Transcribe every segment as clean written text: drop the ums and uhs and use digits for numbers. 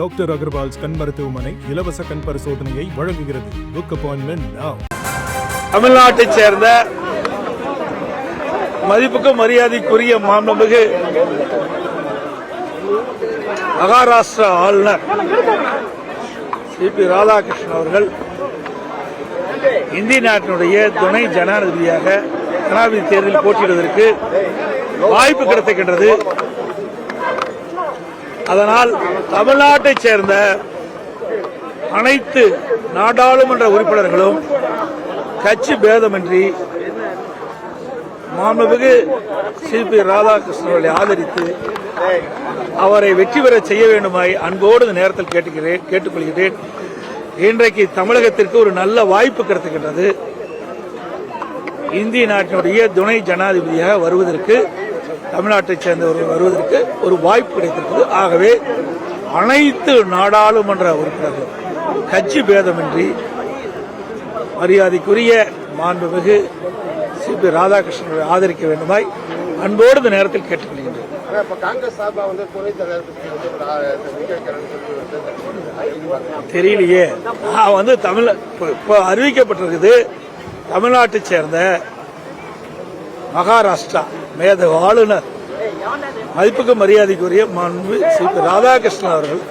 Doctor Agarwal's கண் மருத்துவமனை இலவச கண் பரிசோதனையை வழங்குகிறது. புக் அப்பாயின்மெண்ட் நவ. தமிழ்நாட்டைச் சேர்ந்த மதிப்புக்கு மரியாதைக்குரிய மாண்புமிகு மகாராஷ்டிரா ஆளுநர் சிபி ராதாகிருஷ்ணன் அவர்கள் இந்திய நாட்டினுடைய துணை ஜனாதிபதியாக ஜனாதிபதி தேர்தலில் போட்டியிடுவதற்கு வாய்ப்பு கிடைத்திருக்கின்றது. அதனால் தமிழ்நாட்டைச் சேர்ந்த அனைத்து நாடாளுமன்ற உறுப்பினர்களும் கட்சி பேதமின்றி மாண்புமிகு சிபி ராதாகிருஷ்ணன் அவர்களை ஆதரித்து அவரை வெற்றி பெற செய்ய வேண்டுமாய் அன்போடு இந்த நேரத்தில் கேட்டுக்கொள்கிறேன். இன்றைக்கு தமிழகத்திற்கு ஒரு நல்ல வாய்ப்பு கிடைத்திருக்கின்றது. இந்திய நாட்டினுடைய துணை ஜனாதிபதியாக வருவதற்கு தமிழ்நாட்டைச் சேர்ந்தவர்கள் வருவதற்கு ஒரு வாய்ப்பு கிடைத்திருக்கிறது. ஆகவே அனைத்து நாடாளுமன்ற உறுப்பினர்கள் கட்சி பேதமின்றி மரியாதைக்குரிய மாண்புமிகு சிபி ராதாகிருஷ்ணனை ஆதரிக்க வேண்டுமாய் அன்போடு இந்த நேரத்தில் கேட்டுக்கொள்கின்றேன். தெரியலையே, நான் இப்போ அறிவிக்கப்பட்டிருக்குது. தமிழ்நாட்டைச் சேர்ந்த மகாராஷ்டிரா மேதகு ஆளுநர் மதிப்புக்கு மரியாதைக்குரிய மாண்பு சிபி ராதாகிருஷ்ணன் அவர்கள்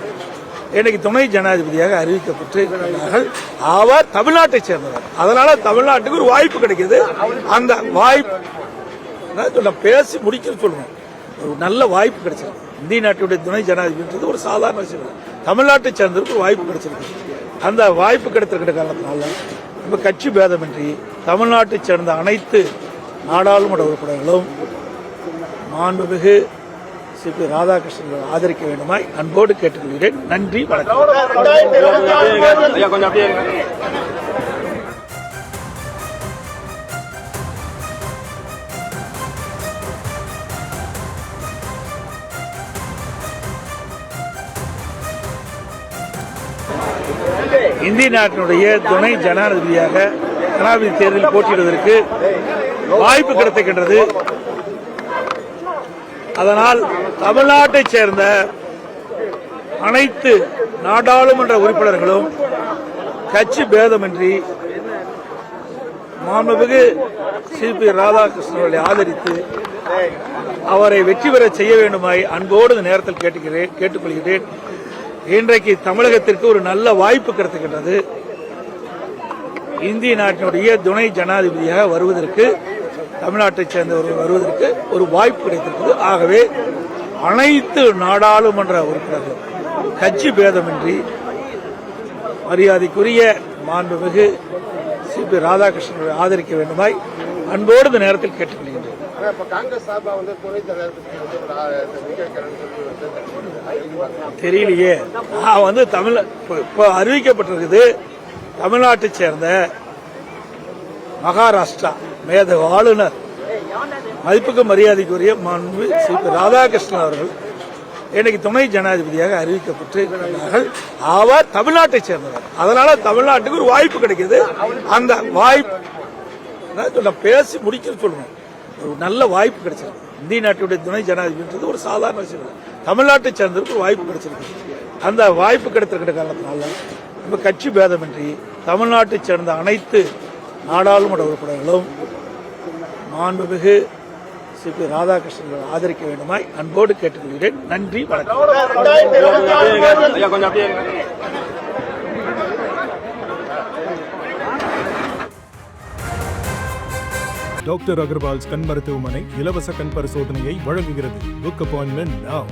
இன்னைக்கு துணை ஜனாதிபதியாக அறிவிக்கப்பட்டிருக்கிறார்கள். அவர் தமிழ்நாட்டை சேர்ந்தவர். அதனால தமிழ்நாட்டுக்கு ஒரு வாய்ப்பு கிடைக்குது. அந்த வாய்ப்பு பேசி முடிக்க சொல்லணும். ஒரு நல்ல வாய்ப்பு கிடைச்சிருக்கு. இந்திய நாட்டுடைய துணை ஜனாதிபதி ஒரு சாதாரண விஷயம். தமிழ்நாட்டை சேர்ந்தவருக்கு ஒரு வாய்ப்பு கிடைச்சிருக்கு. அந்த வாய்ப்பு கிடைத்திருக்கிற காரணத்தினால நம்ம கட்சி பேதமின்றி தமிழ்நாட்டை சேர்ந்த அனைத்து நாடாளுமன்ற உறுப்பினர்களும் மாண்புமிகு சிபி ராதாகிருஷ்ணன் ஆதரிக்க வேண்டுமாய் அன்போடு கேட்டுக்கொள்கிறேன். நன்றி, வணக்கம். இந்திய நாட்டினுடைய துணை ஜனாதிபதியாக ஜனாதிபதி தேர்தலில் போட்டியிடுவதற்கு வாய்ப்பு கிடைத்திருக்கின்றது. அதனால் தமிழ்நாட்டைச் சேர்ந்த அனைத்து நாடாளுமன்ற உறுப்பினர்களும் கட்சி பேதமின்றி மாண்புமிகு சிபி ராதாகிருஷ்ணன் அவர்களை ஆதரித்து அவரை வெற்றி பெற செய்ய வேண்டுமாய் அன்போடு இந்த நேரத்தில் கேட்டுக்கொள்கிறேன். இன்றைக்கு தமிழகத்திற்கு ஒரு நல்ல வாய்ப்பு கிடைத்திருக்கின்றது. இந்திய நாட்டினுடைய துணை ஜனாதிபதியாக வருவதற்கு தமிழ்நாட்டைச் சேர்ந்தவர்கள் வருவதற்கு ஒரு வாய்ப்பு கிடைத்திருக்கிறது. ஆகவே அனைத்து நாடாளுமன்ற உறுப்பினர்கள் கட்சி பேதமின்றி மரியாதைக்குரிய மாண்புமிகு சிபி ராதாகிருஷ்ணனை ஆதரிக்க வேண்டுமாய் அன்போடு இந்த நேரத்தில் கேட்டுக்கொள்கின்றேன். தெரியலையே, நான் இப்போ அறிவிக்கப்பட்டிருக்குது. தமிழ்நாட்டைச் சேர்ந்த மகாராஷ்டிரா மேதகு ஆளுநர் மதிப்புக்கு மரியாதைக்குரிய மாண்பு சிபி ராதாகிருஷ்ணன் அவர்கள் இன்னைக்கு துணை ஜனாதிபதியாக அறிவிக்கப்பட்டிருக்கிறார்கள். அவர் தமிழ்நாட்டைச் சேர்ந்தவர். அதனால தமிழ்நாட்டுக்கு ஒரு வாய்ப்பு கிடைக்குது. அந்த வாய்ப்பு பேசி முடிக்க சொல்லணும். ஒரு நல்ல வாய்ப்பு கிடைச்சிருக்கு. இந்திய நாட்டுடைய துணை ஜனாதிபதி ஒரு சாதாரண விஷயம். தமிழ்நாட்டைச் சேர்ந்தவருக்கு ஒரு வாய்ப்பு கிடைச்சிருக்கு. அந்த வாய்ப்பு கிடைத்திருக்கிற காரணத்தினால நம்ம கட்சி பேதமின்றி தமிழ்நாட்டைச் சேர்ந்த அனைத்து நாடாளுமன்ற உறுப்பினர்களும் மாண்புமிகு சிபி ராதாகிருஷ்ணன் ஆதரிக்க வேண்டுமாய் அன்போடு கேட்டுக்கொள்கிறேன். நன்றி, வணக்கம். டாக்டர் அகர்வால்ஸ் கண் மருத்துவமனை இலவச கண் பரிசோதனையை வழங்குகிறது. புக் அப்பாயின்மெண்ட் நவ.